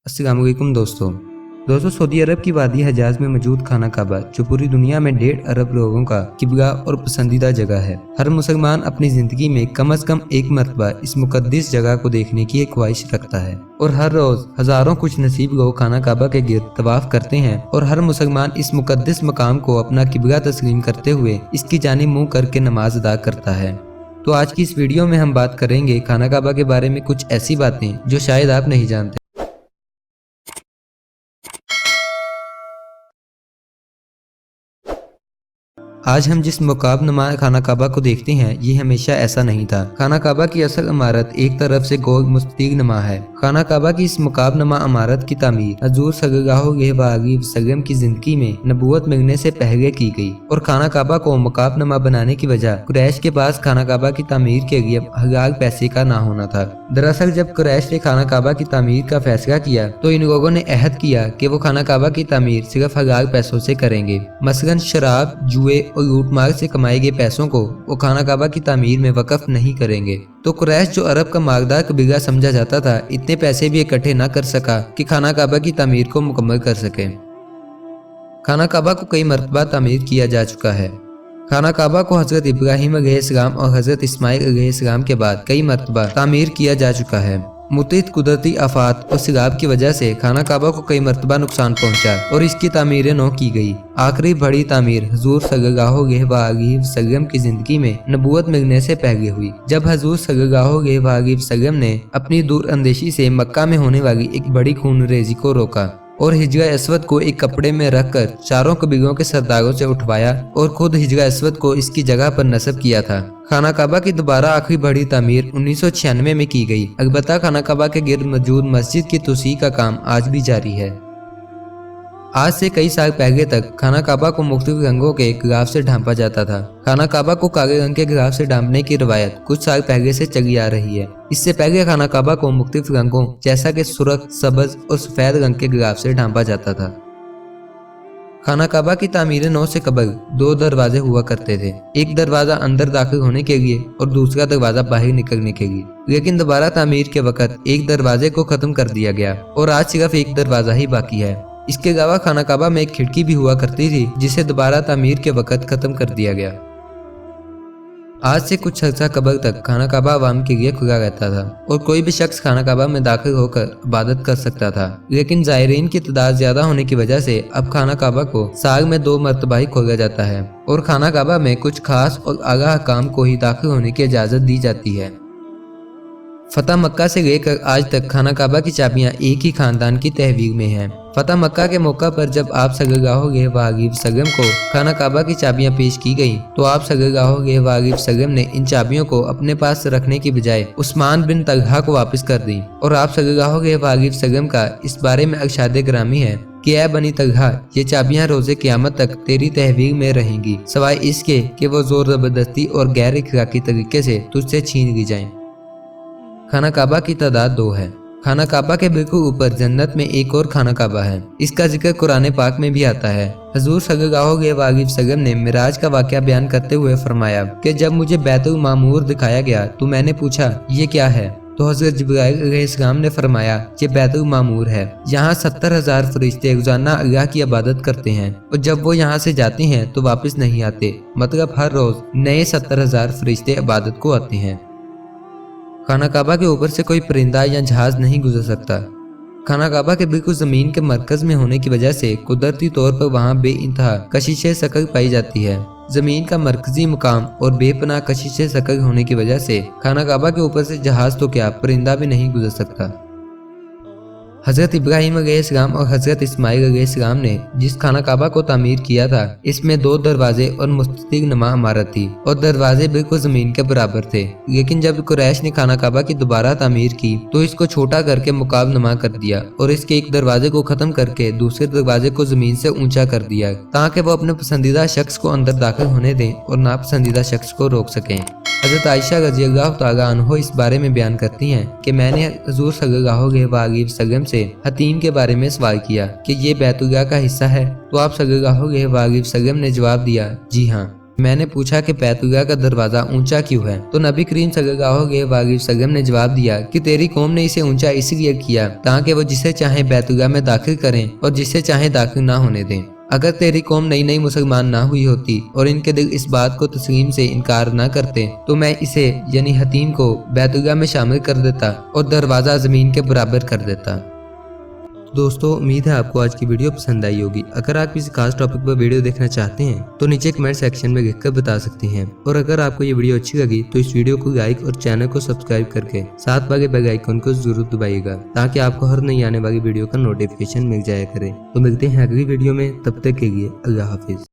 अस्सलाम वालेकुम दोस्तों सऊदी अरब की वादी हजाज में मौजूद खाना काबा जो पूरी दुनिया में 1.5 अरब लोगों का किबला और पसंदीदा जगह है। हर मुसलमान अपनी जिंदगी में कम से कम एक मरतबा इस मुकद्दस जगह को देखने की एक ख्वाहिश रखता है और हर रोज हजारों कुछ नसीब लोग खाना काबा के गिर्द तवाफ करते हैं और हर मुसलमान इस मुकद्दस मकाम को अपना किबला तस्लीम करते हुए इसकी जानिब मुंह करके नमाज अदा करता है। तो आज की इस वीडियो में हम बात करेंगे खाना काबा के बारे में कुछ ऐसी बातें जो शायद आप नहीं जानते। आज हम जिस मुकाबनमा खाना काबा को देखते हैं ये हमेशा ऐसा नहीं था। खाना काबा की असल इमारत एक तरफ से गोल मुस्ततील नमा है। खाना काबा की इस मुकाबनमा इमारत की तामीर हजूर सल्लल्लाहु अलैहि वसल्लम की जिंदगी में नबूवत मिलने से पहले की गई और खाना काबा को मुकाबनमा बनाने की वजह कुरैश के पास खाना काबा की तामीर के लिए हलाल पैसे का ना होना था। दरअसल जब कुरैश ने खाना काबा की तामीर का फैसला किया तो इन लोगों ने अहद किया कि वो खाना काबा की तामीर सिर्फ हलाल पैसों से करेंगे। मसलन शराब, जुए और लूटमार से कमाए गए पैसों को वो खाना काबा की तामीर में वक़्फ नहीं करेंगे। तो कुरैश जो अरब का मालदार कबीला समझा जाता था इतने पैसे भी इकट्ठे न कर सका कि खाना काबा की तामीर को मुकम्मल कर सके। खाना काबा को कई मरतबा तामीर किया जा चुका है। खाना काबा को हजरत इब्राहिम अलैहिस्सलाम और हजरत इस्माइल अलैहिस्सलाम के बाद कई मरतबा तामीर किया जा चुका है। मुतअद्दिद कुदरती आफात और सैलाब की वजह से खाना काबा को कई मरतबा नुकसान पहुंचा और इसकी तामीरें नौ की गई। आखिरी बड़ी तामीर हुजूर सल्लल्लाहु अलैहि वसल्लम की जिंदगी में नबूवत मिलने से पहले हुई, जब हुजूर सल्लल्लाहु अलैहि वसल्लम ने अपनी दूर अंदेशी से मक्का में होने वाली एक बड़ी खूनरेजी को रोका और हिजरा अस्वद को एक कपड़े में रखकर चारों कबीलों के सरदारों से उठवाया और खुद हिजरा अस्वद को इसकी जगह पर नस्ब किया था। खाना काबा की दोबारा आखिरी बड़ी तामीर 1996 में की गई। अलबत्ता खाना काबा के गिर्द मौजूद मस्जिद की तोसी का काम आज भी जारी है। आज से कई साल पहले तक खाना काबा को मुख्तलिफ रंगों के गिलाफ से ढांपा जाता था। खाना काबा को काले रंग के गिलाफ से ढांपने की रवायत कुछ साल पहले से चली आ रही है। इससे पहले खाना काबा को मुख्तलिफ रंगों जैसा कि सुर्ख, सब्ज और सफेद रंग के गिलाफ से ढांपा जाता था। खाना काबा की तामीर नौ से कबल 2 दरवाजे हुआ करते थे, एक दरवाजा अंदर दाखिल होने के लिए और दूसरा दरवाजा बाहर निकलने के लिए। लेकिन दोबारा तामीर के वक्त एक दरवाजे को खत्म कर दिया गया और आज सिर्फ एक दरवाजा ही बाकी है। इसके अलावा खाना काबा में एक खिड़की भी हुआ करती थी जिसे दोबारा तामीर के वक्त खत्म कर दिया गया। आज से कुछ अर्सा कबल तक खाना काबा आवाम के लिए खुला रहता था और कोई भी शख्स खाना काबा में दाखिल होकर इबादत कर सकता था। लेकिन ज़ायरीन की तादाद ज्यादा होने की वजह से अब खाना काबा को साल में 2 मरतबा ही खोला जाता है और खाना काबा में कुछ खास और आला हकाम को ही दाखिल होने की इजाज़त दी जाती है। फतह मक्का से लेकर आज तक खाना काबा की चाबियां एक ही खानदान की तहवील में हैं। फतह मक्का के मौका पर जब आप सल्लल्लाहु अलैहि वसल्लम को खाना काबा की चाबियां पेश की गईं, तो आप सल्लल्लाहु अलैहि वसल्लम ने इन चाबियों को अपने पास रखने की बजाय उस्मान बिन तलहा को वापस कर दी और आप सल्लल्लाहु अलैहि वसल्लम का इस बारे में इरशाद ग्रामी है कि ऐ बनी तलहा, ये चाबियां रोजे क़यामत तक तेरी तहवील में रहेंगी, सिवाय इसके कि वो जोर जबरदस्ती और गैर इखलाकी तरीके से तुझसे छीन ली जाएं। खाना काबा की तादाद 2 है। खाना काबा के बिल्कुल ऊपर जन्नत में एक और खाना काबा है। इसका जिक्र कुरान पाक में भी आता है। हुजूर सल्लल्लाहु अलैहि वसल्लम ने मिराज का वाक़या बयान करते हुए फरमाया कि जब मुझे बैतुल मामूर दिखाया गया तो मैंने पूछा ये क्या है, तो हज़रत जिब्राइल अलैहिस्सलाम ने फरमाया ये बैतुल मामूर है। यहाँ 70,000 फरिश्ते रोजाना अल्लाह की इबादत करते हैं और जब वो यहाँ से जाते हैं तो वापस नहीं आते, मतलब हर रोज नए 70,000 फरिश्ते इबादत को आते हैं। खाना काबा के ऊपर से कोई परिंदा या जहाज नहीं गुजर सकता। खाना काबा के बिल्कुल जमीन के मरकज में होने की वजह से कुदरती तौर पर वहाँ बेइंतहा कशिश शक्ल पाई जाती है। जमीन का मरकजी मुकाम और बेपनाह कशिश शक्ल होने की वजह से खाना काबा के ऊपर से जहाज तो क्या परिंदा भी नहीं गुजर सकता। हजरत इब्राहिम अलैहिस्सलाम और हजरत इस्माइल अलैहिस्सलाम ने जिस खाना काबा को तामीर किया था इसमें 2 दरवाजे और मुस्ततील नमा इमारत थी और दरवाजे बिल्कुल जमीन के बराबर थे। लेकिन जब कुरैश ने खाना काबा की दोबारा तामीर की तो इसको छोटा करके मुकाब नमा कर दिया और इसके एक दरवाजे को खत्म करके दूसरे दरवाजे को जमीन से ऊंचा कर दिया ताकि वो अपने पसंदीदा शख्स को अंदर दाखिल होने दें और नापसंदीदा शख्स को रोक सकें। हज़रत आयशा रज़ियल्लाहु तआला अन्हा इस बारे में बयान करती हैं कि मैंने हुज़ूर सल्लल्लाहु अलैहि वसल्लम से हतीम के बारे में सवाल किया कि ये बैतुल्लाह का हिस्सा है, तो आप सल्लल्लाहु अलैहि वसल्लम ने जवाब दिया जी हाँ। میں نے پوچھا کہ بیتullah کا دروازہ اونچا کیوں ہے؟ تو نبی کریم صلی اللہ علیہ وسلم نے جواب دیا کہ تیری قوم نے اسے اونچا اس لیے کیا تاکہ وہ جسے چاہیں بیتullah میں داخل کریں اور جسے چاہیں داخل نہ ہونے دیں۔ اگر تیری قوم نئی مسلمان نہ ہوئی ہوتی اور ان کے دل اس بات کو تسلیم سے انکار نہ کرتے تو میں اسے یعنی حتیم کو بیتullah میں شامل کر دیتا اور دروازہ زمین کے برابر کر دیتا۔ دوستو، امید ہے آپ کو آج کی ویڈیو پسند آئی ہوگی۔ اگر آپ کسی خاص ٹاپک پر ویڈیو دیکھنا چاہتے ہیں تو نیچے کمنٹ سیکشن میں لکھ کر بتا سکتے ہیں، اور اگر آپ کو یہ ویڈیو اچھی لگی تو اس ویڈیو کو لائک اور چینل کو سبسکرائب کر کے ساتھ والے بیل آئیکن کو ضرور دبائیے گا تاکہ آپ کو ہر نئی آنے والی ویڈیو کا نوٹیفیکیشن مل جایا کرے۔ تو ملتے ہیں اگلی ویڈیو میں، تب تک کے لیے اللہ حافظ۔